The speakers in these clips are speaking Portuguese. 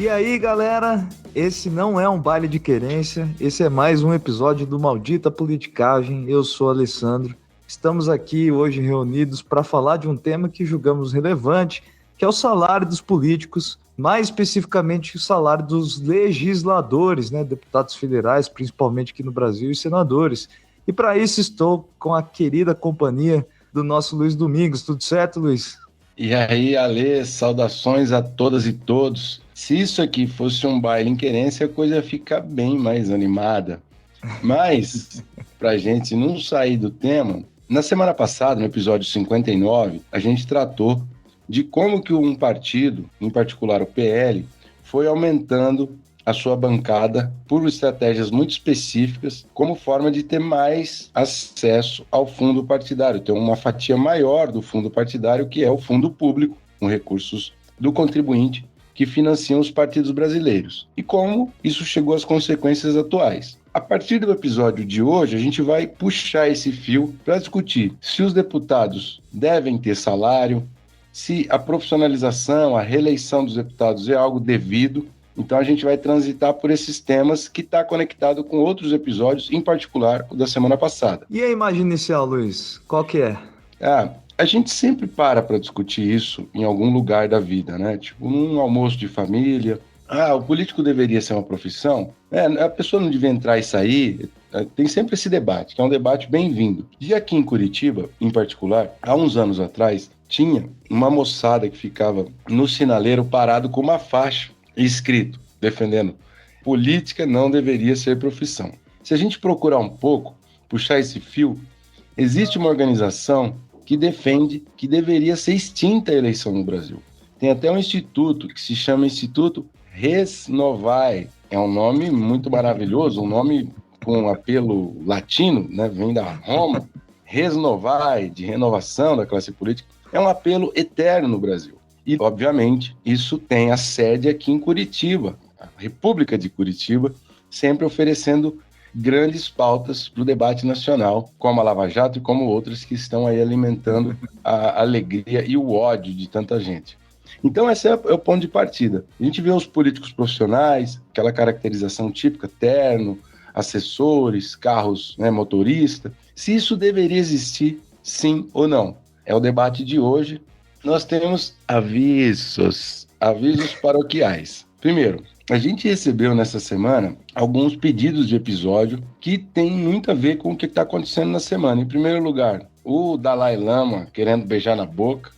E aí, galera, esse não é um baile de querência, esse é mais um episódio do Maldita Politicagem. Eu sou Alessandro. Estamos aqui hoje reunidos para falar de um tema que julgamos relevante, que é o salário dos políticos, mais especificamente o salário dos legisladores, né, deputados federais, principalmente aqui no Brasil, e senadores. E para isso estou com a querida companhia do nosso Luiz Domingos. Tudo certo, Luiz? E aí, Ale, saudações a todas e todos. Se isso aqui fosse um baile em querência, a coisa fica bem mais animada. Mas, pra gente não sair do tema, na semana passada, no episódio 59, a gente tratou de como que um partido, em particular o PL, foi aumentando a sua bancada por estratégias muito específicas, como forma de ter mais acesso ao fundo partidário, ter uma fatia maior do fundo partidário, que é o fundo público, com recursos do contribuinte, que financiam os partidos brasileiros. E como isso chegou às consequências atuais. A partir do episódio de hoje, a gente vai puxar esse fio para discutir se os deputados devem ter salário, se a profissionalização, a reeleição dos deputados é algo devido. Então a gente vai transitar por esses temas que está conectado com outros episódios, em particular o da semana passada. E a imagem inicial, Luiz? Qual que é? A gente sempre para discutir isso em algum lugar da vida, né? Tipo, num almoço de família. O político deveria ser uma profissão? A pessoa não devia entrar e sair. Tem sempre esse debate, que é um debate bem-vindo. E aqui em Curitiba, em particular, há uns anos atrás, tinha uma moçada que ficava no sinaleiro parado com uma faixa escrito, defendendo política não deveria ser profissão. Se a gente procurar um pouco, puxar esse fio, existe uma organização que defende que deveria ser extinta a eleição no Brasil. Tem até um instituto que se chama Instituto Res Novae. É um nome muito maravilhoso, um nome com apelo latino, né? Vem da Roma. Res Novae, de renovação da classe política. É um apelo eterno no Brasil. E, obviamente, isso tem a sede aqui em Curitiba, a República de Curitiba, sempre oferecendo grandes pautas para o debate nacional, como a Lava Jato e como outras que estão aí alimentando a alegria e o ódio de tanta gente. Então, esse é o ponto de partida. A gente vê os políticos profissionais, aquela caracterização típica, terno, assessores, carros, né, motorista. Se isso deveria existir, sim ou não? É o debate de hoje. Nós temos avisos paroquiais. Primeiro, a gente recebeu nessa semana alguns pedidos de episódio que tem muito a ver com o que está acontecendo na semana. Em primeiro lugar, o Dalai Lama querendo beijar na boca,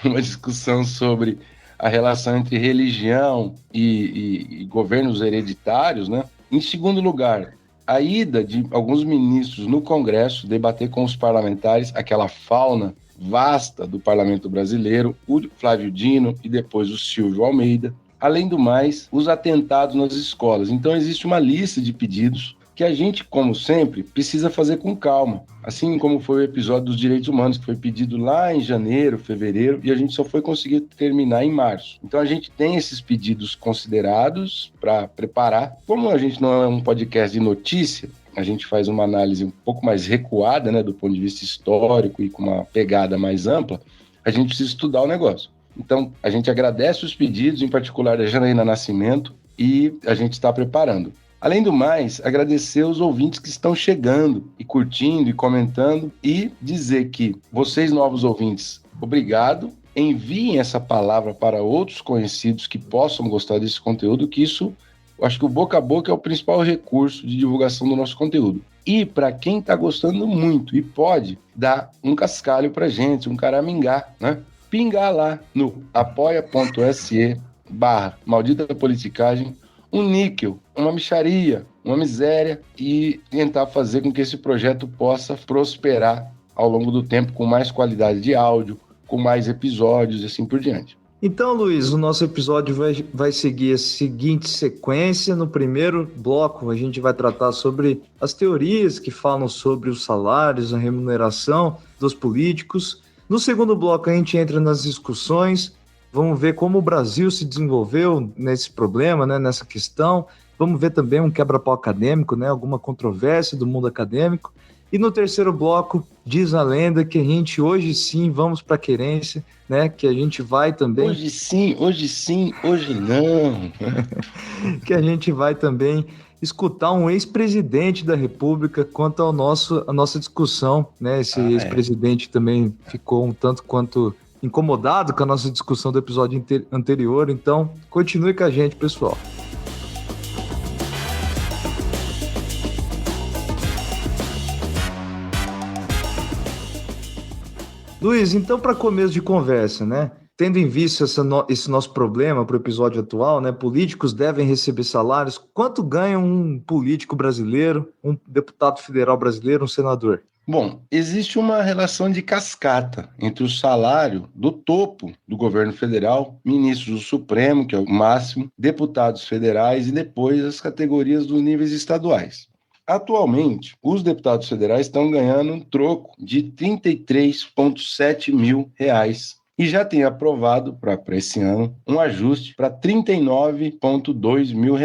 uma discussão sobre a relação entre religião e governos hereditários, né? Em segundo lugar, a ida de alguns ministros no Congresso debater com os parlamentares aquela fauna vasta do parlamento brasileiro, o Flávio Dino e depois o Silvio Almeida. Além do mais, os atentados nas escolas. Então existe uma lista de pedidos que a gente, como sempre, precisa fazer com calma. Assim como foi o episódio dos direitos humanos, que foi pedido lá em janeiro, fevereiro, e a gente só foi conseguir terminar em março. Então a gente tem esses pedidos considerados para preparar. Como a gente não é um podcast de notícia, a gente faz uma análise um pouco mais recuada, né, do ponto de vista histórico e com uma pegada mais ampla, a gente precisa estudar o negócio. Então a gente agradece os pedidos, em particular da Janaína Nascimento, e a gente está preparando. Além do mais, agradecer os ouvintes que estão chegando e curtindo e comentando e dizer que vocês, novos ouvintes, obrigado. Enviem essa palavra para outros conhecidos que possam gostar desse conteúdo, que isso, eu acho que o boca a boca é o principal recurso de divulgação do nosso conteúdo. E para quem está gostando muito e pode dar um cascalho para gente, um caramingá, né? Pingar lá no apoia.se/maldita politicagem, um níquel, uma mixaria, uma miséria e tentar fazer com que esse projeto possa prosperar ao longo do tempo com mais qualidade de áudio, com mais episódios e assim por diante. Então, Luiz, o nosso episódio vai seguir a seguinte sequência. No primeiro bloco, a gente vai tratar sobre as teorias que falam sobre os salários, a remuneração dos políticos. No segundo bloco, a gente entra nas discussões. Vamos ver como o Brasil se desenvolveu nesse problema, né, nessa questão. Vamos ver também um quebra-pau acadêmico, né, alguma controvérsia do mundo acadêmico. E no terceiro bloco, diz a lenda que a gente hoje sim vamos para a querência, né? Que a gente vai também... Hoje sim, hoje não. que a gente vai também escutar um ex-presidente da República quanto a nossa discussão, né? Esse ex-presidente também ficou um tanto quanto incomodado com a nossa discussão do episódio anterior, então continue com a gente, pessoal. Luiz, então para começo de conversa, né? Tendo em vista esse nosso problema para o episódio atual, né? Políticos devem receber salários. Quanto ganha um político brasileiro, um deputado federal brasileiro, um senador? Bom, existe uma relação de cascata entre o salário do topo do governo federal, ministros do Supremo, que é o máximo, deputados federais e depois as categorias dos níveis estaduais. Atualmente, os deputados federais estão ganhando um troco de R$ 33,7 mil e já tem aprovado para esse ano um ajuste para R$ 39,2 mil.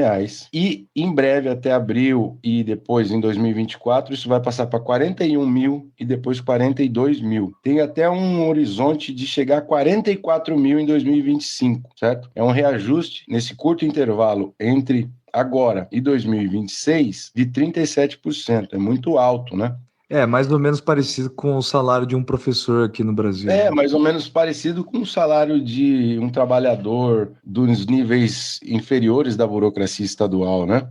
E em breve, até abril e depois em 2024, isso vai passar para 41 mil e depois 42 mil. Tem até um horizonte de chegar a 44 mil em 2025, certo? É um reajuste nesse curto intervalo entre agora e 2026 de 37%. É muito alto, né? É, mais ou menos parecido com o salário de um professor aqui no Brasil. É, mais ou menos parecido com o salário de um trabalhador dos níveis inferiores da burocracia estadual, né?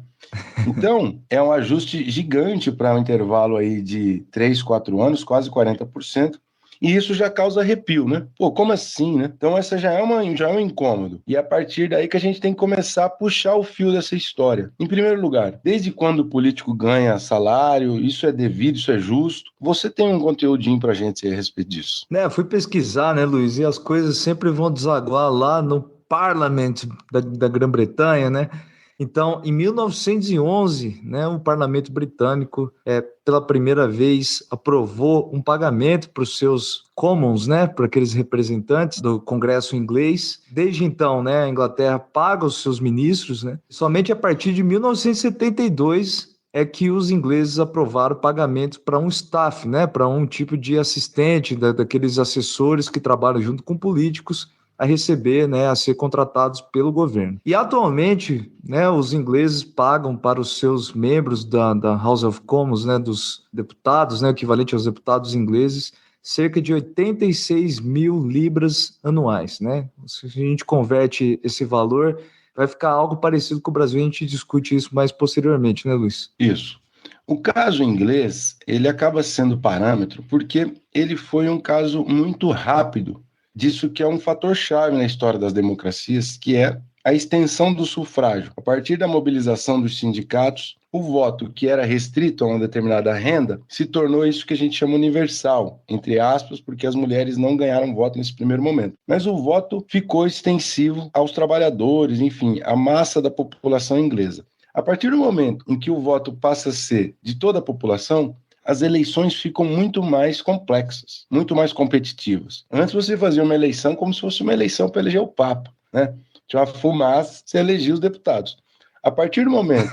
Então, é um ajuste gigante para um intervalo aí de 3, 4 anos, quase 40%. E isso já causa arrepio, né? Pô, como assim, né? Então essa já é um incômodo. E é a partir daí que a gente tem que começar a puxar o fio dessa história. Em primeiro lugar, desde quando o político ganha salário, isso é devido, isso é justo? Você tem um conteúdinho pra gente a respeito disso? Né, fui pesquisar, né, Luiz, e as coisas sempre vão desaguar lá no Parlamento da Grã-Bretanha, né? Então, em 1911, né, o Parlamento Britânico, pela primeira vez, aprovou um pagamento para os seus Commons, né, para aqueles representantes do Congresso inglês. Desde então, né, a Inglaterra paga os seus ministros, né? Somente a partir de 1972 é que os ingleses aprovaram pagamentos para um staff, né, para um tipo de assistente, daqueles assessores que trabalham junto com políticos, a receber, né, a ser contratados pelo governo. E atualmente, né, os ingleses pagam para os seus membros da House of Commons, né, dos deputados, né, equivalente aos deputados ingleses, cerca de 86 mil libras anuais, né? Se a gente converte esse valor, vai ficar algo parecido com o Brasil, a gente discute isso mais posteriormente, né, Luiz? Isso. O caso inglês, ele acaba sendo parâmetro porque ele foi um caso muito rápido disso que é um fator-chave na história das democracias, que é a extensão do sufrágio. A partir da mobilização dos sindicatos, o voto que era restrito a uma determinada renda se tornou isso que a gente chama universal, entre aspas, porque as mulheres não ganharam voto nesse primeiro momento. Mas o voto ficou extensivo aos trabalhadores, enfim, à massa da população inglesa. A partir do momento em que o voto passa a ser de toda a população, as eleições ficam muito mais complexas, muito mais competitivas. Antes você fazia uma eleição como se fosse uma eleição para eleger o Papa, né? Tinha uma fumaça, você elegia os deputados. A partir do momento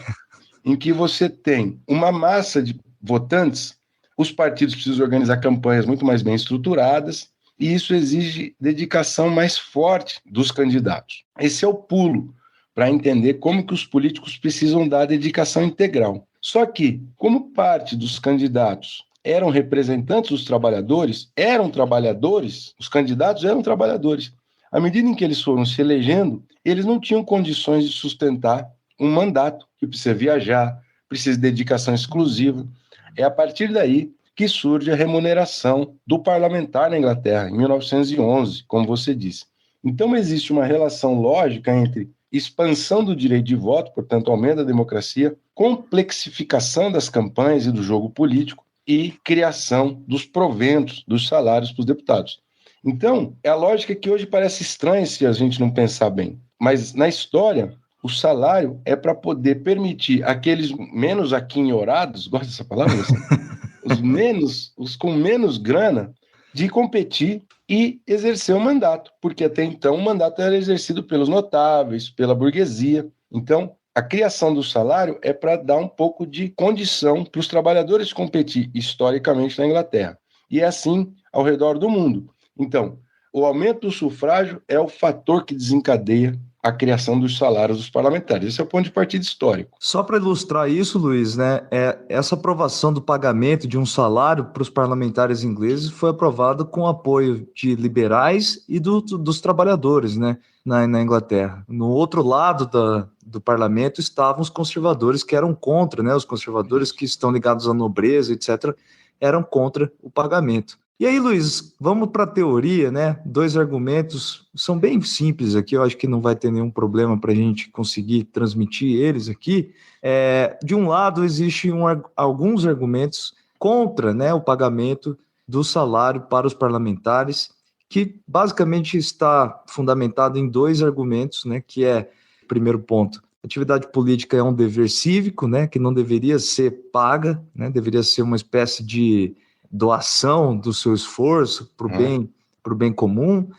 em que você tem uma massa de votantes, os partidos precisam organizar campanhas muito mais bem estruturadas, e isso exige dedicação mais forte dos candidatos. Esse é o pulo para entender como que os políticos precisam dar dedicação integral. Só que, como parte dos candidatos eram representantes dos trabalhadores, os candidatos eram trabalhadores. À medida em que eles foram se elegendo, eles não tinham condições de sustentar um mandato, que precisa viajar, precisa de dedicação exclusiva. É a partir daí que surge a remuneração do parlamentar na Inglaterra, em 1911, como você disse. Então, existe uma relação lógica entre expansão do direito de voto, portanto, aumento da democracia, complexificação das campanhas e do jogo político e criação dos proventos, dos salários para os deputados. Então, é a lógica que hoje parece estranha se a gente não pensar bem, mas na história, o salário é para poder permitir aqueles menos aquinhorados, gosta dessa palavra? Os com menos grana, de competir e exercer o mandato, porque até então o mandato era exercido pelos notáveis, pela burguesia. Então, A criação do salário é para dar um pouco de condição para os trabalhadores competir historicamente na Inglaterra. E é assim ao redor do mundo. Então, o aumento do sufrágio é o fator que desencadeia a criação dos salários dos parlamentares. Esse é o ponto de partida histórico. Só para ilustrar isso, Luiz, né, essa aprovação do pagamento de um salário para os parlamentares ingleses foi aprovada com apoio de liberais e dos trabalhadores, né, na Inglaterra. No outro lado do parlamento estavam os conservadores que eram contra, né, os conservadores que estão ligados à nobreza, etc., eram contra o pagamento. E aí, Luiz, vamos para a teoria, né? 2 argumentos, são bem simples aqui, eu acho que não vai ter nenhum problema para a gente conseguir transmitir eles aqui. De um lado, existem alguns argumentos contra, né, o pagamento do salário para os parlamentares, que basicamente está fundamentado em 2 argumentos, né, que é, primeiro ponto, atividade política é um dever cívico, né, que não deveria ser paga, né, deveria ser uma espécie de doação do seu esforço para o bem comum,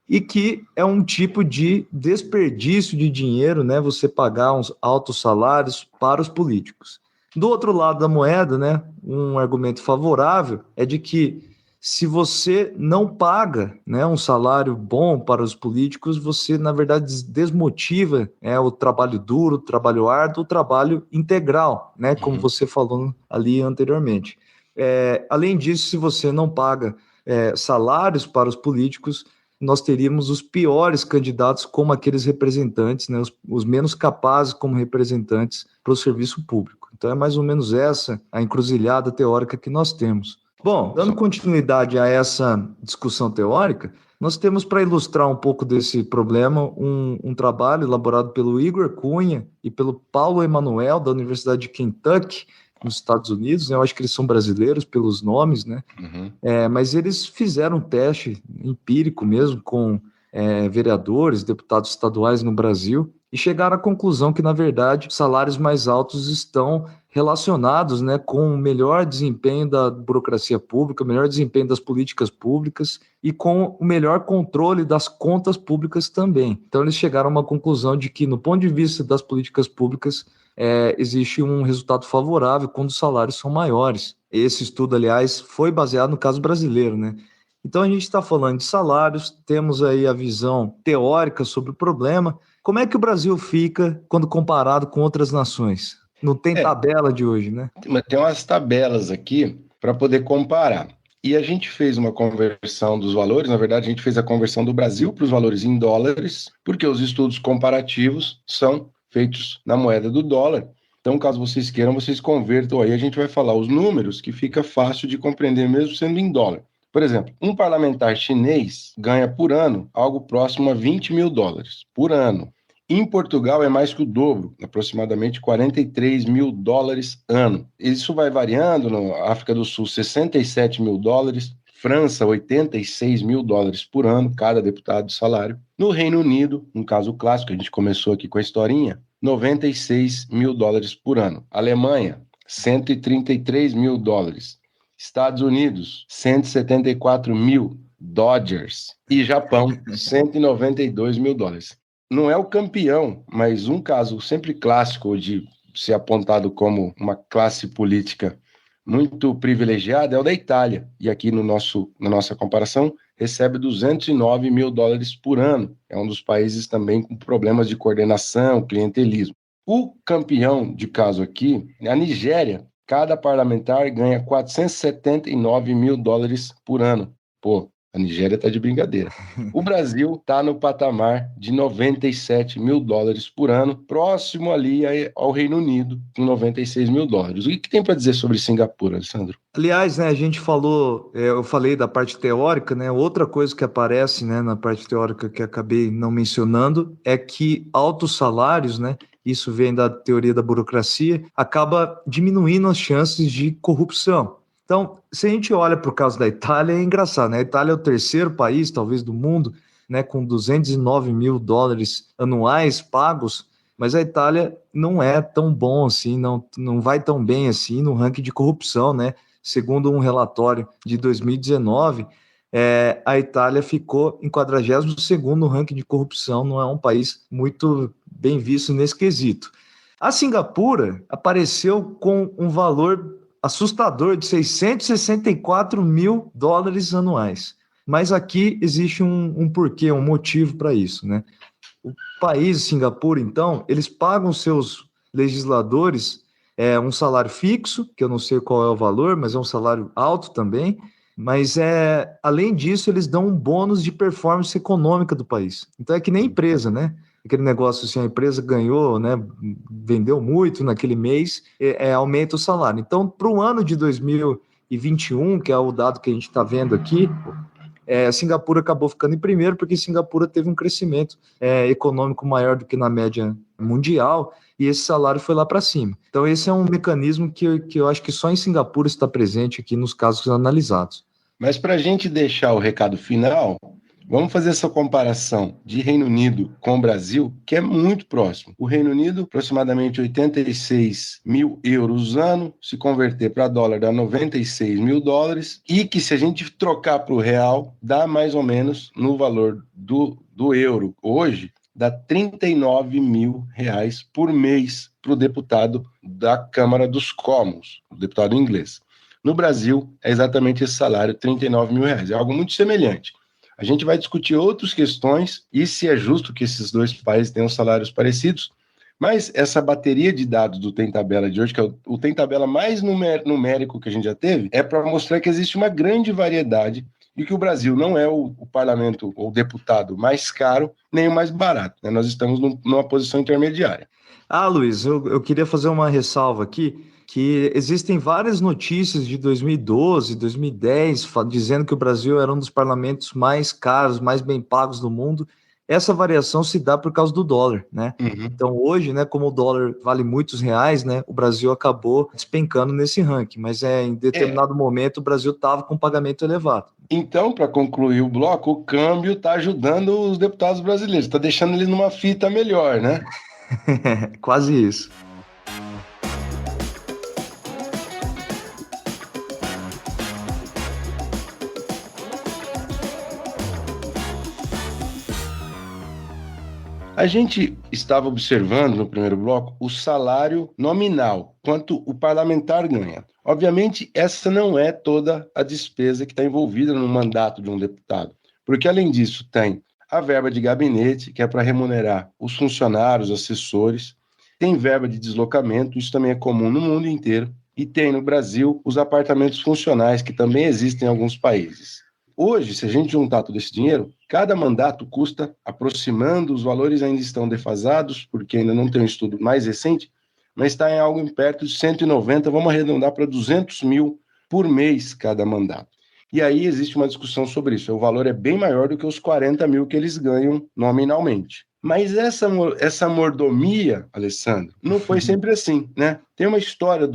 e que é um tipo de desperdício de dinheiro, né, você pagar uns altos salários para os políticos. Do outro lado da moeda, né, um argumento favorável é de que se você não paga, né, um salário bom para os políticos, você, na verdade, desmotiva, o trabalho duro, o trabalho árduo, o trabalho integral, né, como você falou ali anteriormente. Além disso, se você não paga salários para os políticos, nós teríamos os piores candidatos como aqueles representantes, né, os menos capazes como representantes para o serviço público. Então é mais ou menos essa a encruzilhada teórica que nós temos. Bom, dando continuidade a essa discussão teórica, nós temos para ilustrar um pouco desse problema um trabalho elaborado pelo Igor Cunha e pelo Paulo Emanuel, da Universidade de Kentucky, nos Estados Unidos. Eu acho que eles são brasileiros pelos nomes, né? Mas eles fizeram um teste empírico mesmo com vereadores, deputados estaduais no Brasil e chegaram à conclusão que, na verdade, salários mais altos estão relacionados, né, com o melhor desempenho da burocracia pública, o melhor desempenho das políticas públicas e com o melhor controle das contas públicas também. Então, eles chegaram a uma conclusão de que, no ponto de vista das políticas públicas, existe um resultado favorável quando os salários são maiores. Esse estudo, aliás, foi baseado no caso brasileiro, né? Então, a gente está falando de salários, temos aí a visão teórica sobre o problema. Como é que o Brasil fica quando comparado com outras nações? Não tem tabela de hoje, né? Tem umas tabelas aqui para poder comparar. E a gente fez uma conversão dos valores, na verdade, a gente fez a conversão do Brasil para os valores em dólares, porque os estudos comparativos são feitos na moeda do dólar. Então, caso vocês queiram, vocês convertam aí, a gente vai falar os números, que fica fácil de compreender mesmo sendo em dólar. Por exemplo, um parlamentar chinês ganha por ano algo próximo a 20 mil dólares por ano. Em Portugal é mais que o dobro, aproximadamente 43 mil dólares ano. Isso vai variando, na África do Sul 67 mil dólares, França 86 mil dólares por ano, cada deputado de salário. No Reino Unido, um caso clássico, a gente começou aqui com a historinha, 96 mil dólares por ano. Alemanha, 133 mil dólares. Estados Unidos, 174 mil Dodgers. E Japão, 192 mil dólares. Não é o campeão, mas um caso sempre clássico de ser apontado como uma classe política muito privilegiada é o da Itália. E aqui na nossa comparação, recebe 209 mil dólares por ano. É um dos países também com problemas de coordenação, clientelismo. O campeão de caso aqui é a Nigéria. Cada parlamentar ganha 479 mil dólares por ano. Pô, a Nigéria está de brincadeira. O Brasil está no patamar de 97 mil dólares por ano, próximo ali ao Reino Unido, com 96 mil dólares. O que tem para dizer sobre Singapura, Alessandro? Aliás, né, a gente falou, eu falei da parte teórica, né? Outra coisa que aparece, né, na parte teórica que acabei não mencionando é que altos salários, né, isso vem da teoria da burocracia, acaba diminuindo as chances de corrupção. Então, se a gente olha para o caso da Itália, é engraçado, né? A Itália é o terceiro país, talvez, do mundo, né, com 209 mil dólares anuais pagos, mas a Itália não é tão bom assim, não vai tão bem assim no ranking de corrupção, né? Segundo um relatório de 2019, a Itália ficou em 42º no ranking de corrupção, não é um país muito bem visto nesse quesito. A Singapura apareceu com um valor assustador de 664 mil dólares anuais. Mas aqui existe um porquê, um motivo para isso, né? O país, Singapura, então, eles pagam seus legisladores um salário fixo, que eu não sei qual é o valor, mas é um salário alto também. Mas além disso, eles dão um bônus de performance econômica do país. Então é que nem empresa, né? Aquele negócio assim, a empresa ganhou, né? Vendeu muito naquele mês, aumenta o salário. Então, para o ano de 2021, que é o dado que a gente está vendo aqui, Singapura acabou ficando em primeiro porque Singapura teve um crescimento econômico maior do que na média mundial e esse salário foi lá para cima. Então esse é um mecanismo que eu acho que só em Singapura está presente aqui nos casos analisados. Mas para a gente deixar o recado final, vamos fazer essa comparação de Reino Unido com o Brasil, que é muito próximo. O Reino Unido, aproximadamente 86 mil euros ano, se converter para dólar dá 96 mil dólares, e que se a gente trocar para o real, dá mais ou menos no valor do euro hoje, dá 39 mil reais por mês para o deputado da Câmara dos Comuns, o deputado inglês. No Brasil, é exatamente esse salário, 39 mil reais. É algo muito semelhante. A gente vai discutir outras questões e se é justo que esses dois países tenham salários parecidos, mas essa bateria de dados do Tem Tabela de hoje, que é o Tem Tabela mais numérico que a gente já teve, é para mostrar que existe uma grande variedade e que o Brasil não é o parlamento ou deputado mais caro, nem o mais barato, né? Nós estamos numa posição intermediária. Luiz, eu queria fazer uma ressalva aqui, que existem várias notícias de 2012, 2010, dizendo que o Brasil era um dos parlamentos mais caros, mais bem pagos do mundo. Essa variação se dá por causa do dólar, né? Uhum. Então hoje, né, como o dólar vale muitos reais, né, o Brasil acabou despencando nesse ranking, mas em determinado momento o Brasil estava com pagamento elevado. Então, para concluir o bloco, o câmbio está ajudando os deputados brasileiros, está deixando eles numa fita melhor, né? Quase isso. A gente estava observando no primeiro bloco o salário nominal, quanto o parlamentar ganha. Obviamente, essa não é toda a despesa que está envolvida no mandato de um deputado, porque além disso tem a verba de gabinete, que é para remunerar os funcionários, assessores, tem verba de deslocamento, isso também é comum no mundo inteiro, e tem no Brasil os apartamentos funcionais, que também existem em alguns países. Hoje, se a gente juntar todo esse dinheiro, cada mandato custa, aproximando, os valores ainda estão defasados, porque ainda não tem um estudo mais recente, mas está em algo em perto de 190, vamos arredondar para 200 mil por mês cada mandato. E aí existe uma discussão sobre isso. O valor é bem maior do que os 40 mil que eles ganham nominalmente. Mas essa mordomia, Alessandro, não foi sempre assim, né? Tem uma história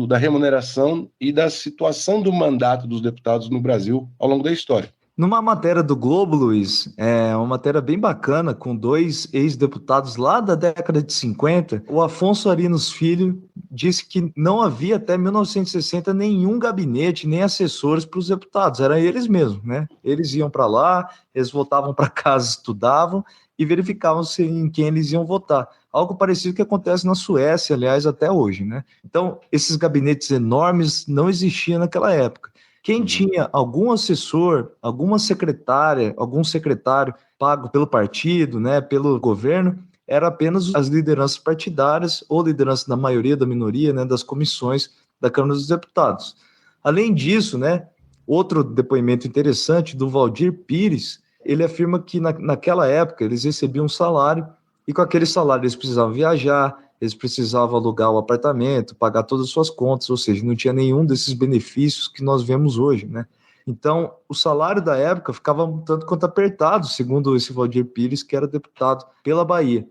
da remuneração e da situação do mandato dos deputados no Brasil ao longo da história. Numa matéria do Globo, Luiz, uma matéria bem bacana, com dois ex-deputados lá da década de 50, o Afonso Arinos Filho disse que não havia até 1960 nenhum gabinete, nem assessores para os deputados, eram eles mesmos, né? Eles iam para lá, eles voltavam para casa, estudavam e verificavam em quem eles iam votar. Algo parecido que acontece na Suécia, aliás, até hoje, né? Então, esses gabinetes enormes não existiam naquela época. Quem tinha algum assessor, alguma secretária, algum secretário pago pelo partido, né, pelo governo, era apenas as lideranças partidárias ou liderança da maioria, da minoria, né, das comissões da Câmara dos Deputados. Além disso, né, outro depoimento interessante do Valdir Pires, ele afirma que naquela época eles recebiam um salário e com aquele salário eles precisavam viajar, eles precisavam alugar o apartamento, pagar todas as suas contas, ou seja, não tinha nenhum desses benefícios que nós vemos hoje, né? Então, o salário da época ficava um tanto quanto apertado, segundo esse Valdir Pires, que era deputado pela Bahia.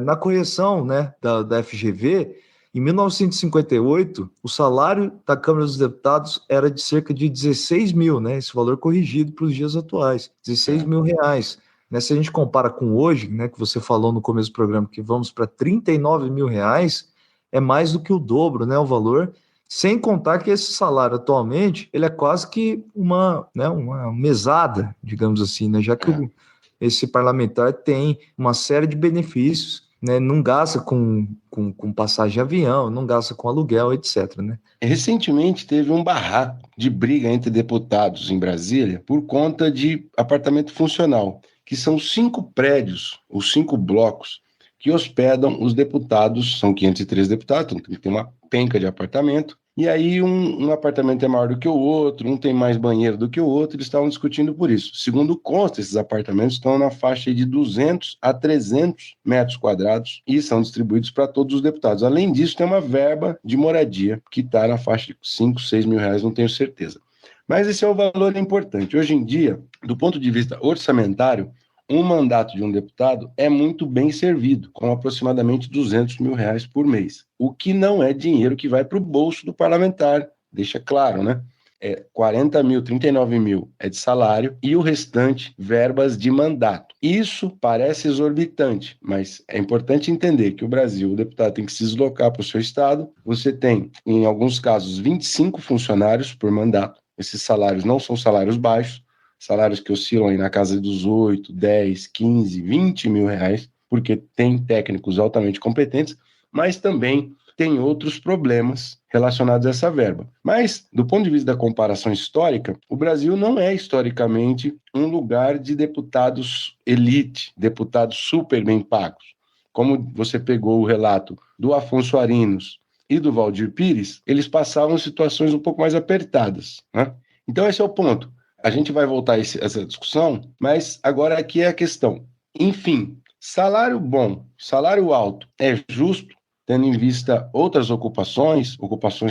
Na correção, né, da FGV, em 1958, o salário da Câmara dos Deputados era de cerca de 16 mil, né? Esse valor corrigido para os dias atuais, 16 mil reais. Né, se a gente compara com hoje, né, que você falou no começo do programa, que vamos para 39 mil reais, é mais do que o dobro, né, o valor, sem contar que esse salário atualmente, ele é quase que uma mesada, digamos assim, né, já que esse parlamentar tem uma série de benefícios, né? Não gasta com passagem de avião, não gasta com aluguel, etc., né? Recentemente teve um barraco de briga entre deputados em Brasília por conta de apartamento funcional, que são 5 prédios, os 5 blocos, que hospedam os deputados, são 503 deputados, então tem que ter uma penca de apartamento, e aí um apartamento é maior do que o outro, um tem mais banheiro do que o outro, eles estavam discutindo por isso. Segundo consta, esses apartamentos estão na faixa de 200 a 300 metros quadrados e são distribuídos para todos os deputados. Além disso, tem uma verba de moradia que está na faixa de 5, 6 mil reais, não tenho certeza. Mas esse é o valor importante. Hoje em dia, do ponto de vista orçamentário, um mandato de um deputado é muito bem servido, com aproximadamente 200 mil reais por mês, o que não é dinheiro que vai para o bolso do parlamentar, deixa claro, né? 40 mil, 39 mil é de salário e o restante verbas de mandato. Isso parece exorbitante, mas é importante entender que o Brasil, o deputado tem que se deslocar para o seu estado, você tem, em alguns casos, 25 funcionários por mandato, esses salários não são salários baixos, salários que oscilam aí na casa dos 8, 10, 15, 20 mil reais, porque tem técnicos altamente competentes, mas também tem outros problemas relacionados a essa verba. Mas, do ponto de vista da comparação histórica, o Brasil não é historicamente um lugar de deputados elite, deputados super bem pagos. Como você pegou o relato do Afonso Arinos e do Valdir Pires, eles passavam situações um pouco mais apertadas, né? Então, esse é o ponto. A gente vai voltar a essa discussão, mas agora aqui é a questão. Enfim, salário bom, salário alto é justo, tendo em vista outras ocupações,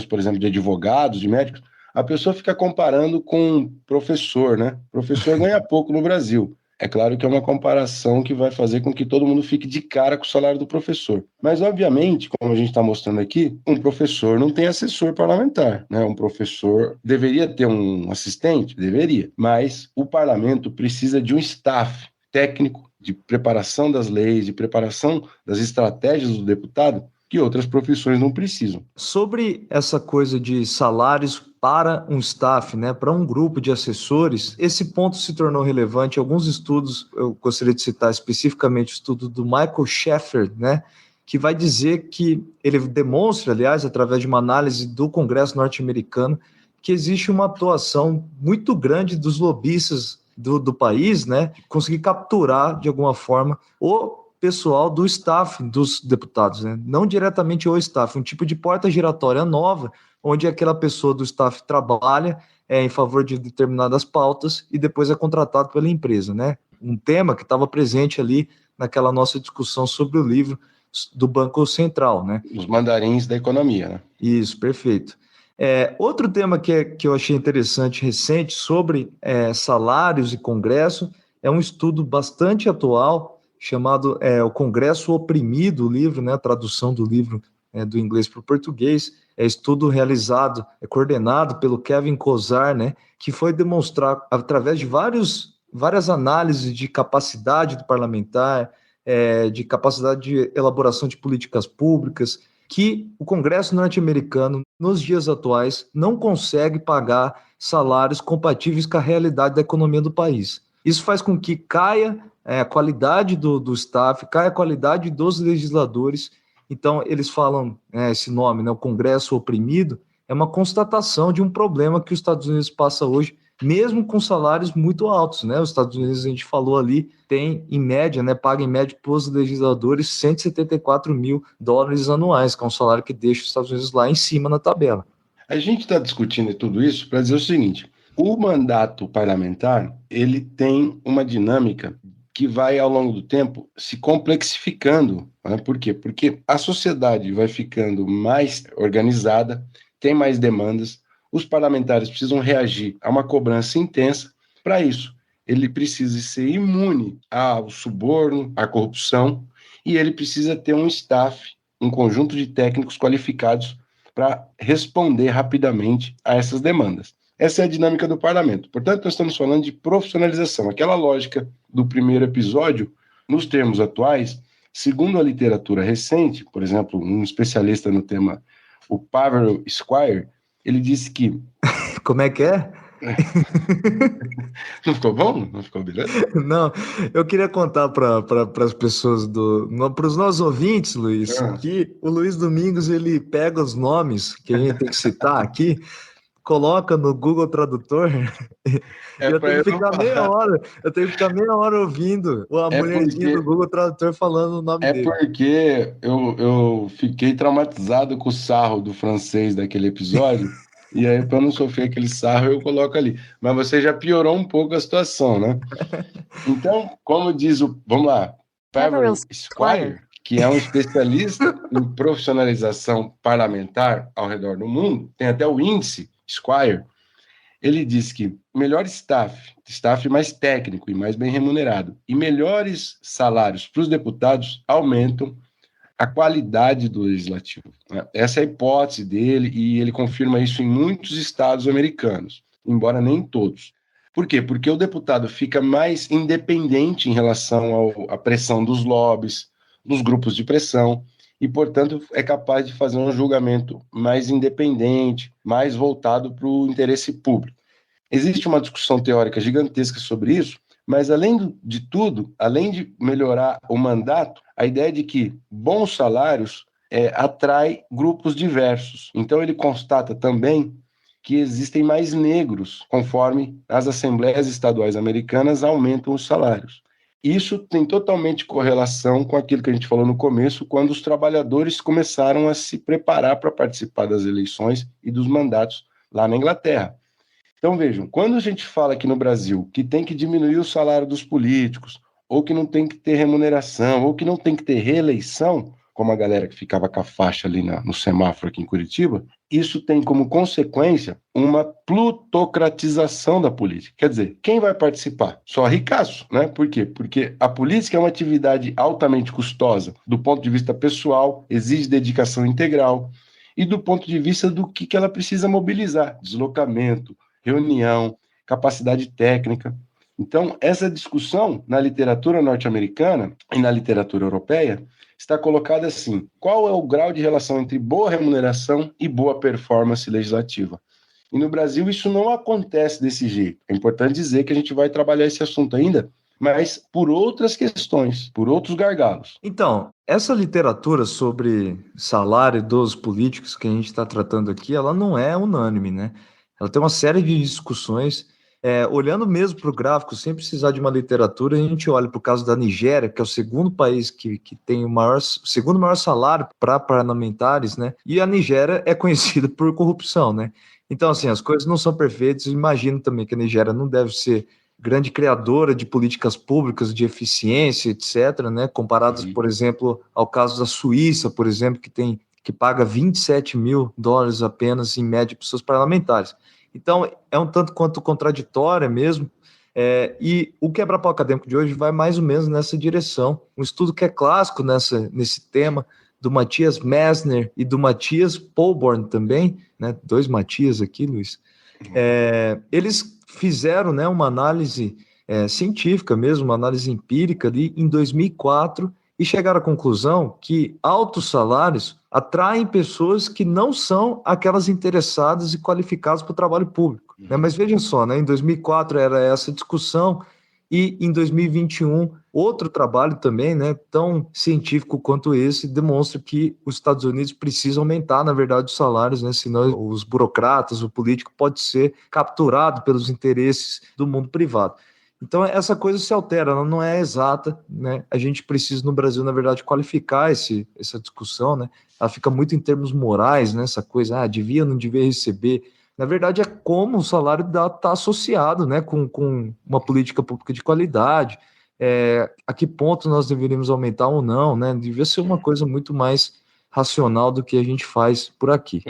por exemplo, de advogados, de médicos, a pessoa fica comparando com professor, né? Professor ganha pouco no Brasil. É claro que é uma comparação que vai fazer com que todo mundo fique de cara com o salário do professor. Mas, obviamente, como a gente está mostrando aqui, um professor não tem assessor parlamentar, né? Um professor deveria ter um assistente? Deveria. Mas o parlamento precisa de um staff técnico de preparação das leis, de preparação das estratégias do deputado, que outras profissões não precisam. Sobre essa coisa de salários para um staff, né, para um grupo de assessores, esse ponto se tornou relevante. Alguns estudos, eu gostaria de citar especificamente o estudo do Michael Schaeffer, né, que vai dizer que ele demonstra, aliás, através de uma análise do Congresso norte-americano, que existe uma atuação muito grande dos lobistas do país, né, conseguir capturar de alguma forma o pessoal do staff dos deputados, né? Não diretamente o staff, um tipo de porta giratória nova, onde aquela pessoa do staff trabalha em favor de determinadas pautas e depois é contratado pela empresa, né? Um tema que estava presente ali naquela nossa discussão sobre o livro do Banco Central, né? Os mandarins da economia, né? Isso, perfeito. Outro tema que eu achei interessante recente sobre salários e Congresso é um estudo bastante atual chamado O Congresso Oprimido, o livro, né, a tradução do livro do inglês para o português, estudo realizado, coordenado pelo Kevin Kozar, né, que foi demonstrar, através de várias análises de capacidade do parlamentar, de capacidade de elaboração de políticas públicas, que o Congresso norte-americano, nos dias atuais, não consegue pagar salários compatíveis com a realidade da economia do país. Isso faz com que caia a qualidade do staff, caia a qualidade dos legisladores. Então, eles falam esse nome, né, o Congresso oprimido, é uma constatação de um problema que os Estados Unidos passa hoje, mesmo com salários muito altos, né? Os Estados Unidos, a gente falou ali, tem em média, né, paga em média para os legisladores 174 mil dólares anuais, que é um salário que deixa os Estados Unidos lá em cima na tabela. A gente está discutindo tudo isso para dizer o seguinte: o mandato parlamentar ele tem uma dinâmica que vai, ao longo do tempo, se complexificando. Né? Por quê? Porque a sociedade vai ficando mais organizada, tem mais demandas, os parlamentares precisam reagir a uma cobrança intensa. Para isso, ele precisa ser imune ao suborno, à corrupção, e ele precisa ter um staff, um conjunto de técnicos qualificados para responder rapidamente a essas demandas. Essa é a dinâmica do parlamento. Portanto, nós estamos falando de profissionalização. Aquela lógica do primeiro episódio, nos termos atuais, segundo a literatura recente, por exemplo, um especialista no tema, o Pavel Squire, ele disse que... Como é que é? Não ficou bom? Não ficou beleza? Não, eu queria contar para as pessoas para os nossos ouvintes, Luiz, Ah, que o Luiz Domingos ele pega os nomes que a gente tem que citar aqui, coloca no Google Tradutor e é para eu não falar. eu tenho que ficar meia hora ouvindo a É mulherzinha do porque Google Tradutor falando o nome É dele. porque eu fiquei traumatizado com o sarro do francês daquele episódio, e aí, para não sofrer aquele sarro, eu coloco ali. Mas você já piorou um pouco a situação, né? Então, como diz o. Vamos lá, Peveril Peveril Squire. Squire, que é um especialista em profissionalização parlamentar ao redor do mundo, tem até o índice Squire. Ele diz que melhor staff mais técnico e mais bem remunerado, e melhores salários para os deputados aumentam a qualidade do legislativo, né? Essa é a hipótese dele e ele confirma isso em muitos estados americanos, embora nem todos. Por quê? Porque o deputado fica mais independente em relação à pressão dos lobbies, dos grupos de pressão, e, portanto, é capaz de fazer um julgamento mais independente, mais voltado para o interesse público. Existe uma discussão teórica gigantesca sobre isso, mas de tudo, além de melhorar o mandato, a ideia de que bons salários atrai grupos diversos. Então ele constata também que existem mais negros, conforme as assembleias estaduais americanas aumentam os salários. Isso tem totalmente correlação com aquilo que a gente falou no começo, quando os trabalhadores começaram a se preparar para participar das eleições e dos mandatos lá na Inglaterra. Então, vejam, quando a gente fala aqui no Brasil que tem que diminuir o salário dos políticos, ou que não tem que ter remuneração, ou que não tem que ter reeleição, como a galera que ficava com a faixa ali no semáforo aqui em Curitiba, isso tem como consequência uma plutocratização da política. Quer dizer, quem vai participar? Só ricaço, né? Por quê? Porque a política é uma atividade altamente custosa, do ponto de vista pessoal, exige dedicação integral, e do ponto de vista do que ela precisa mobilizar, deslocamento, reunião, capacidade técnica. Então, essa discussão na literatura norte-americana e na literatura europeia está colocada assim: qual é o grau de relação entre boa remuneração e boa performance legislativa? E no Brasil isso não acontece desse jeito. É importante dizer que a gente vai trabalhar esse assunto ainda, mas por outras questões, por outros gargalos. Então, essa literatura sobre salário dos políticos que a gente está tratando aqui, ela não é unânime, né? Ela tem uma série de discussões. Olhando mesmo para o gráfico, sem precisar de uma literatura, a gente olha para o caso da Nigéria, que é o segundo país que tem segundo maior salário para parlamentares, né? E a Nigéria é conhecida por corrupção, né? Então, assim, as coisas não são perfeitas. Imagino também que a Nigéria não deve ser grande criadora de políticas públicas de eficiência, etc., né? Comparadas, por exemplo, ao caso da Suíça, por exemplo, que paga 27 mil dólares apenas em média para os seus parlamentares. Então, é um tanto quanto contraditória mesmo, e o quebra-pau acadêmico de hoje vai mais ou menos nessa direção. Um estudo que é clássico nesse tema, do Matias Messner e do Matias Polborn também, né? Dois Matias aqui, Luiz. Eles fizeram, né, uma análise científica mesmo, uma análise empírica ali em 2004 e chegaram à conclusão que altos salários atraem pessoas que não são aquelas interessadas e qualificadas para o trabalho público, né? Mas vejam só, né, em 2004 era essa discussão e em 2021 outro trabalho também, né, tão científico quanto esse, demonstra que os Estados Unidos precisam aumentar, na verdade, os salários, né, senão os burocratas, o político pode ser capturado pelos interesses do mundo privado. Então, essa coisa se altera, ela não é exata, né? A gente precisa, no Brasil, na verdade, qualificar essa discussão, né? Ela fica muito em termos morais, né? Essa coisa, devia, não devia receber. Na verdade, é como o salário está associado, né, com uma política pública de qualidade, a que ponto nós deveríamos aumentar ou não, né? Devia ser uma coisa muito mais racional do que a gente faz por aqui.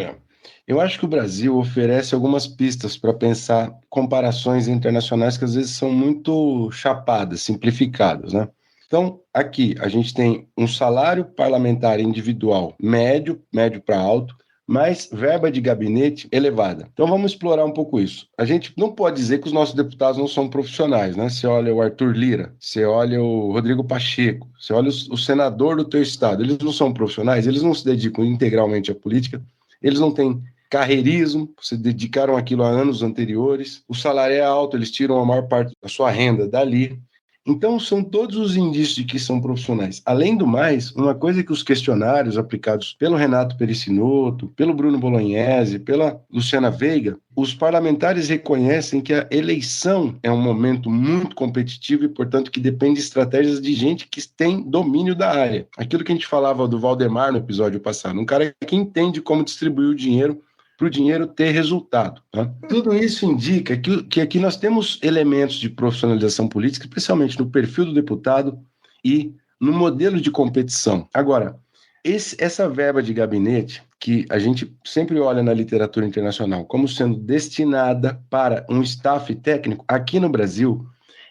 Eu acho que o Brasil oferece algumas pistas para pensar comparações internacionais que às vezes são muito chapadas, simplificadas, né? Então, aqui a gente tem um salário parlamentar individual médio para alto, mais verba de gabinete elevada. Então vamos explorar um pouco isso. A gente não pode dizer que os nossos deputados não são profissionais, né? Você olha o Arthur Lira, você olha o Rodrigo Pacheco, você olha o senador do teu estado, eles não são profissionais, eles não se dedicam integralmente à política, eles não têm carreirismo, se dedicaram àquilo há anos anteriores, o salário é alto, eles tiram a maior parte da sua renda dali. Então, são todos os indícios de que são profissionais. Além do mais, uma coisa que os questionários aplicados pelo Renato Pericinoto, pelo Bruno Bolognese, pela Luciana Veiga, os parlamentares reconhecem que a eleição é um momento muito competitivo e, portanto, que depende de estratégias de gente que tem domínio da área. Aquilo que a gente falava do Valdemar no episódio passado, um cara que entende como distribuir o dinheiro para o dinheiro ter resultado. Tá? Tudo isso indica que aqui nós temos elementos de profissionalização política, especialmente no perfil do deputado e no modelo de competição. Agora, essa verba de gabinete, que a gente sempre olha na literatura internacional como sendo destinada para um staff técnico, aqui no Brasil,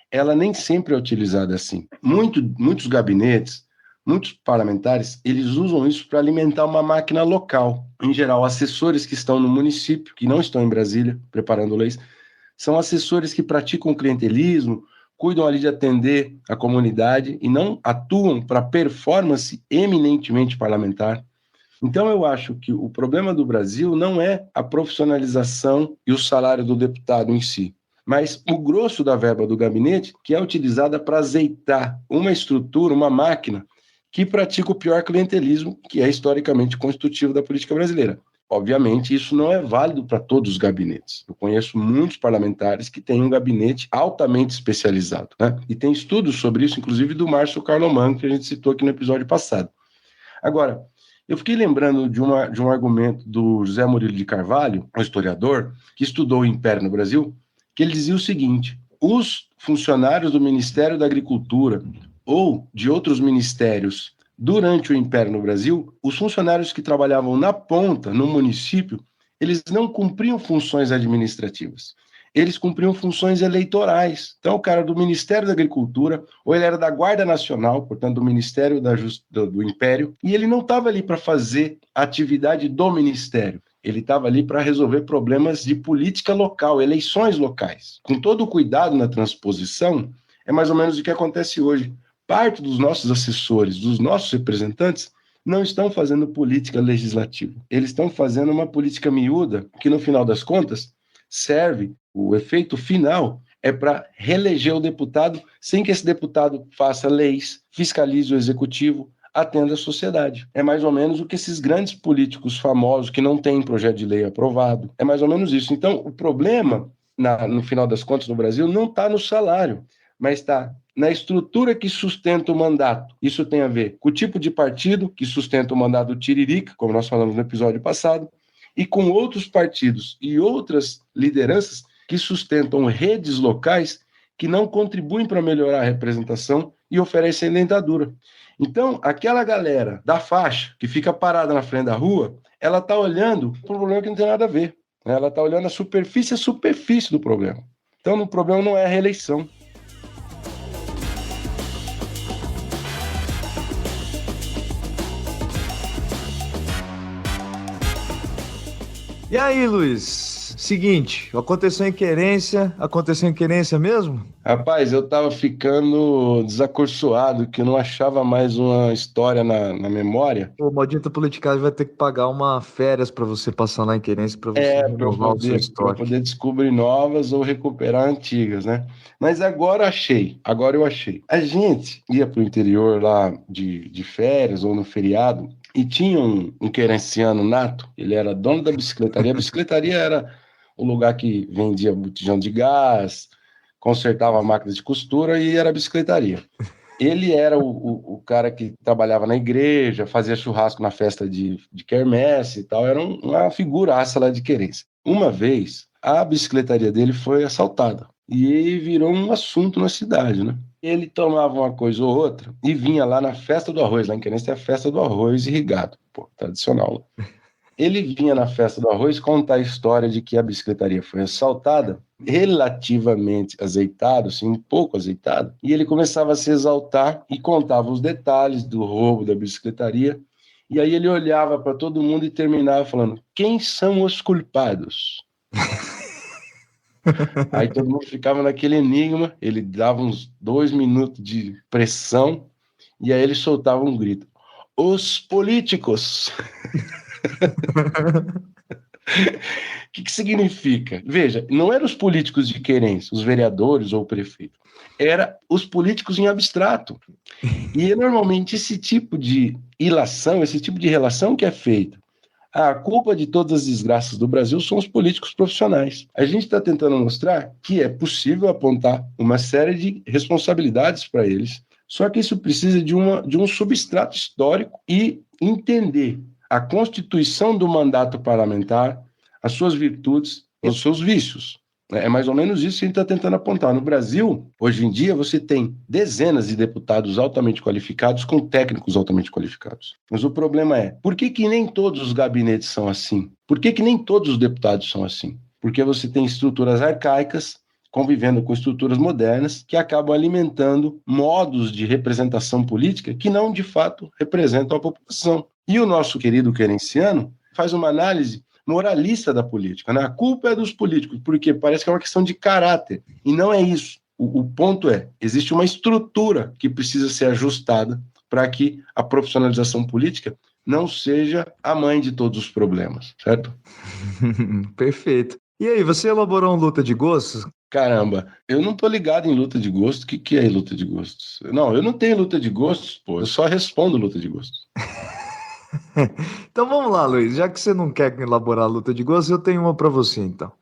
ela nem sempre é utilizada assim. Muitos gabinetes, muitos parlamentares, eles usam isso para alimentar uma máquina local. Em geral, assessores que estão no município, que não estão em Brasília, preparando leis, são assessores que praticam clientelismo, cuidam ali de atender a comunidade e não atuam para performance eminentemente parlamentar. Então, eu acho que o problema do Brasil não é a profissionalização e o salário do deputado em si, mas o grosso da verba do gabinete, que é utilizada para azeitar uma estrutura, uma máquina, que pratica o pior clientelismo, que é historicamente constitutivo da política brasileira. Obviamente, isso não é válido para todos os gabinetes. Eu conheço muitos parlamentares que têm um gabinete altamente especializado, né? E tem estudos sobre isso, inclusive do Márcio Carlomagno, que a gente citou aqui no episódio passado. Agora, eu fiquei lembrando de um argumento do José Murilo de Carvalho, um historiador, que estudou o Império no Brasil, que ele dizia o seguinte: os funcionários do Ministério da Agricultura ou de outros ministérios durante o Império no Brasil, os funcionários que trabalhavam na ponta, no município, eles não cumpriam funções administrativas. Eles cumpriam funções eleitorais. Então, o cara do Ministério da Agricultura, ou ele era da Guarda Nacional, portanto, do Ministério do Império, e ele não estava ali para fazer a atividade do Ministério. Ele estava ali para resolver problemas de política local, eleições locais. Com todo o cuidado na transposição, é mais ou menos o que acontece hoje. Parte dos nossos assessores, dos nossos representantes, não estão fazendo política legislativa. Eles estão fazendo uma política miúda, que no final das contas serve, o efeito final é para reeleger o deputado sem que esse deputado faça leis, fiscalize o executivo, atenda a sociedade. É mais ou menos o que esses grandes políticos famosos que não têm projeto de lei aprovado. É mais ou menos isso. Então, o problema, no final das contas, no Brasil, não está no salário, mas está na estrutura que sustenta o mandato. Isso tem a ver com o tipo de partido que sustenta o mandato do Tiririca, como nós falamos no episódio passado, e com outros partidos e outras lideranças que sustentam redes locais que não contribuem para melhorar a representação e oferecem dentadura. Então, aquela galera da faixa que fica parada na frente da rua, ela está olhando para um problema que não tem nada a ver. Ela está olhando a superfície do problema. Então, o problema não é a reeleição. E aí, Luiz? Seguinte, aconteceu em querência mesmo? Rapaz, eu tava ficando desacorçoado, que eu não achava mais uma história na memória. O Maldita Politicagem vai ter que pagar uma férias para você passar lá em querência, para você renovar o seu Pra eu estoque. poder descobrir novas ou recuperar antigas, né? Mas agora eu achei. A gente ia pro interior lá de férias ou no feriado, e tinha um querenciano nato, ele era dono da bicicletaria. A bicicletaria era o lugar que vendia botijão de gás, consertava a máquina de costura e era a bicicletaria. Ele era o cara que trabalhava na igreja, fazia churrasco na festa de quermesse e tal, era uma figuraça lá de querência. Uma vez, a bicicletaria dele foi assaltada e virou um assunto na cidade, né? Ele tomava uma coisa ou outra e vinha lá na festa do arroz, lá em Querência é a festa do arroz irrigado, pô, tradicional. Ele vinha na festa do arroz contar a história de que a bicicletaria foi assaltada, relativamente azeitado, assim, um pouco azeitado, e ele começava a se exaltar e contava os detalhes do roubo da bicicletaria, e aí ele olhava para todo mundo e terminava falando: quem são os culpados? Aí todo mundo ficava naquele enigma, ele dava uns 2 minutos de pressão, e aí ele soltava um grito: os políticos! O que significa? Veja, não eram os políticos de querência, os vereadores ou o prefeito. Era os políticos em abstrato. E é normalmente esse tipo de ilação, esse tipo de relação que é feita. A culpa de todas as desgraças do Brasil são os políticos profissionais. A gente está tentando mostrar que é possível apontar uma série de responsabilidades para eles, só que isso precisa de um substrato histórico e entender a constituição do mandato parlamentar, as suas virtudes e os seus vícios. É mais ou menos isso que a gente está tentando apontar. No Brasil, hoje em dia, você tem dezenas de deputados altamente qualificados com técnicos altamente qualificados. Mas o problema é, por que nem todos os gabinetes são assim? Por que nem todos os deputados são assim? Porque você tem estruturas arcaicas convivendo com estruturas modernas que acabam alimentando modos de representação política que não, de fato, representam a população. E o nosso querido keynesiano faz uma análise moralista da política, né? A culpa é dos políticos, porque parece que é uma questão de caráter, e não é isso. O ponto é, existe uma estrutura que precisa ser ajustada para que a profissionalização política não seja a mãe de todos os problemas, certo? Perfeito. E aí, você elaborou uma luta de gostos? Caramba, eu não tô ligado em luta de gostos. O que é luta de gostos? Não, eu não tenho luta de gostos, pô, eu só respondo luta de gostos. Então vamos lá, Luiz. Já que você não quer elaborar a luta de gostos, eu tenho uma para você, então.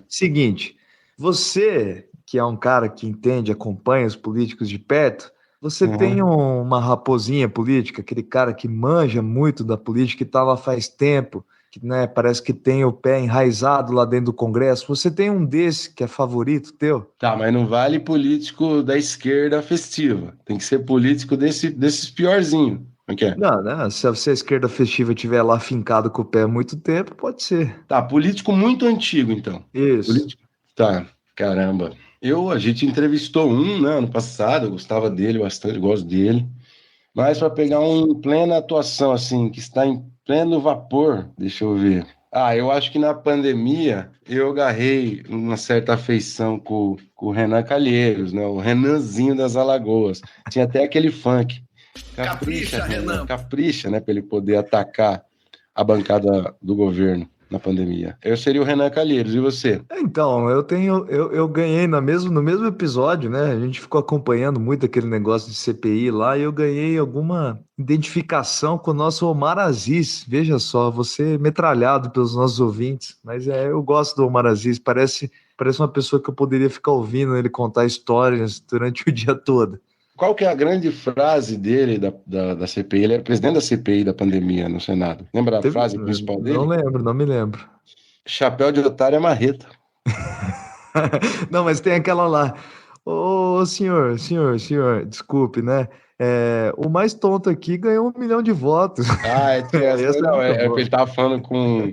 Seguinte, você, que é um cara que entende, acompanha os políticos de perto, você tem uma raposinha política, aquele cara que manja muito da política, que está lá faz tempo, que, né, parece que tem o pé enraizado lá dentro do Congresso. Você tem um desse que é favorito teu? Tá, mas não vale político da esquerda festiva. Tem que ser político desses piorzinhos. Okay. Não, né? Se a esquerda festiva estiver lá fincado com o pé há muito tempo, pode ser. Tá, político muito antigo, então. Isso. Político... Tá, caramba. A gente entrevistou né, ano passado, eu gostava dele bastante, gosto dele. Mas para pegar um em plena atuação, assim, que está em pleno vapor, deixa eu ver. Eu acho que na pandemia eu agarrei uma certa afeição com o Renan Calheiros, né? O Renanzinho das Alagoas. Tinha até aquele funk. Capricha, Renan. Capricha, né? Para ele poder atacar a bancada do governo na pandemia. Eu seria o Renan Calheiros, e você? Então, eu ganhei no mesmo episódio, né? A gente ficou acompanhando muito aquele negócio de CPI lá e eu ganhei alguma identificação com o nosso Omar Aziz. Veja só, você metralhado pelos nossos ouvintes, mas eu gosto do Omar Aziz, parece uma pessoa que eu poderia ficar ouvindo ele contar histórias durante o dia todo. Qual que é a grande frase dele da CPI? Ele era presidente da CPI da pandemia no Senado. Lembra a frase principal dele? Não me lembro. Chapéu de otário é marreta. Não, mas tem aquela lá. Ô, senhor, desculpe, né? O mais tonto aqui ganhou 1 milhão de votos. Ele tava falando com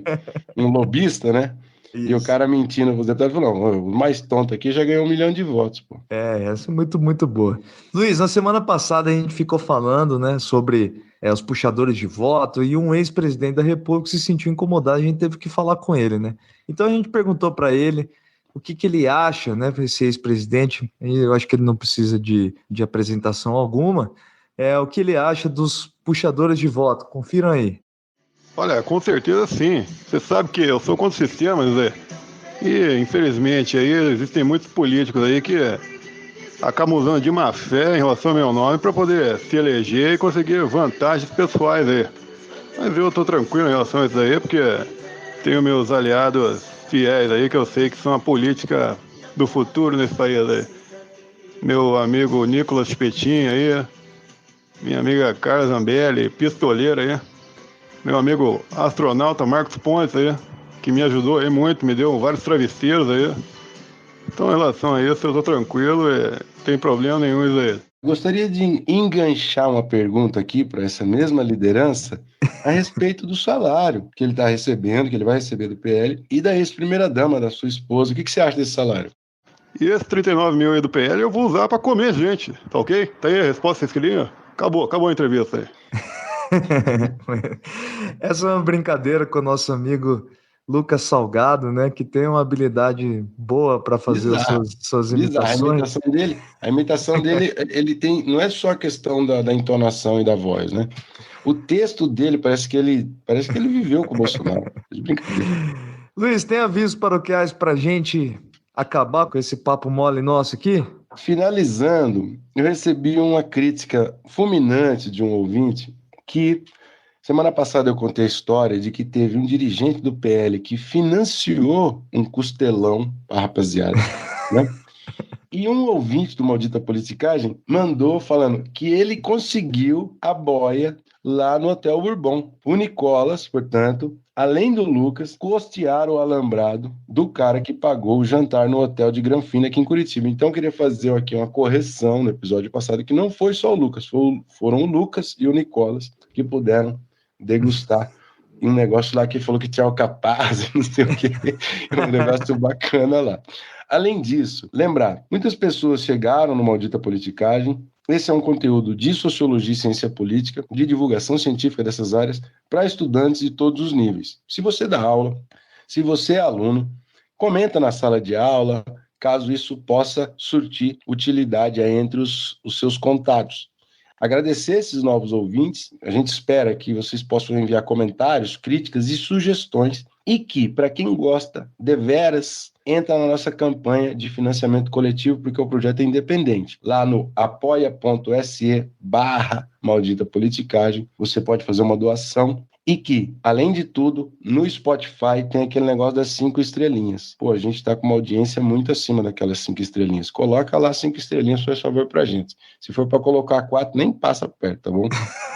um lobista, né? Isso. E o cara mentindo pros deputados falou: não, o mais tonto aqui já ganhou 1 milhão de votos, pô. Essa é muito, muito boa. Luiz, na semana passada a gente ficou falando, né, sobre os puxadores de voto e um ex-presidente da República se sentiu incomodado, a gente teve que falar com ele, né? Então a gente perguntou para ele o que ele acha, né, para esse ex-presidente, eu acho que ele não precisa de apresentação alguma, o que ele acha dos puxadores de voto. Confiram aí. Olha, com certeza sim. Você sabe que eu sou contra o sistema, José. E, infelizmente, aí existem muitos políticos aí que acabam usando de má fé em relação ao meu nome para poder se eleger e conseguir vantagens pessoais aí. Mas eu tô tranquilo em relação a isso aí, porque tenho meus aliados fiéis aí, que eu sei que são a política do futuro nesse país aí. Meu amigo Nicolas Petin aí, minha amiga Carla Zambelli, pistoleira aí. Meu amigo astronauta Marcos Pontes aí, que me ajudou aí muito, me deu vários travesseiros aí. Então, em relação a isso, eu tô tranquilo e não tem problema nenhum isso aí. Gostaria de enganchar uma pergunta aqui para essa mesma liderança a respeito do salário que ele está recebendo, que ele vai receber do PL, e da ex-primeira-dama, da sua esposa. O que você acha desse salário? E esse 39 mil aí do PL eu vou usar para comer gente, tá ok? Tá aí a resposta que vocês queriam? Acabou a entrevista aí. Essa é uma brincadeira com o nosso amigo Lucas Salgado, né? Que tem uma habilidade boa para fazer as suas imitações. A imitação dele, ele tem, não é só a questão da entonação e da voz, né? O texto dele parece que ele viveu com o Bolsonaro. Luiz, tem avisos paroquiais pra gente acabar com esse papo mole nosso aqui? Finalizando, eu recebi uma crítica fulminante de um ouvinte que, semana passada eu contei a história de que teve um dirigente do PL que financiou um costelão para a rapaziada, né? E um ouvinte do Maldita Politicagem mandou falando que ele conseguiu a boia lá no Hotel Bourbon. O Nicolas, portanto, além do Lucas, custearam o alambrado do cara que pagou o jantar no hotel de Granfina aqui em Curitiba. Então eu queria fazer aqui uma correção no episódio passado, que não foi só o Lucas, foram o Lucas e o Nicolas que puderam degustar um negócio lá que falou que tinha alcapaz, não sei o quê, um negócio bacana lá. Além disso, lembrar, muitas pessoas chegaram no Maldita Politicagem. Esse é um conteúdo de sociologia e ciência política, de divulgação científica dessas áreas, para estudantes de todos os níveis. Se você dá aula, se você é aluno, comenta na sala de aula, caso isso possa surtir utilidade aí entre os seus contatos. Agradecer esses novos ouvintes, a gente espera que vocês possam enviar comentários, críticas e sugestões, e que, para quem gosta, deveras, entra na nossa campanha de financiamento coletivo, porque o projeto é independente. Lá no apoia.se/Maldita Politicagem, você pode fazer uma doação. E que, além de tudo, no Spotify tem aquele negócio das 5 estrelinhas. Pô, a gente tá com uma audiência muito acima daquelas 5 estrelinhas. Coloca lá 5 estrelinhas, faz favor pra gente. Se for para colocar 4, nem passa perto, tá bom?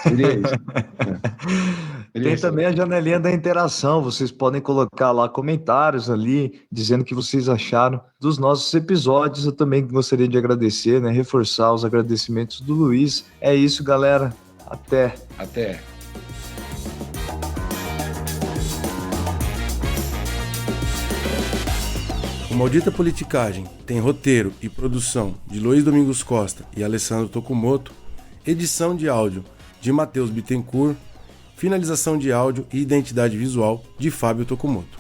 Seria isso. Tem também a janelinha da interação. Vocês podem colocar lá comentários ali, dizendo o que vocês acharam dos nossos episódios. Eu também gostaria de agradecer, né? Reforçar os agradecimentos do Luiz. É isso, galera. Até. O Maldita Politicagem tem roteiro e produção de Luiz Domingos Costa e Alessandro Tokumoto, edição de áudio de Matheus Bittencourt, finalização de áudio e identidade visual de Fábio Tokumoto.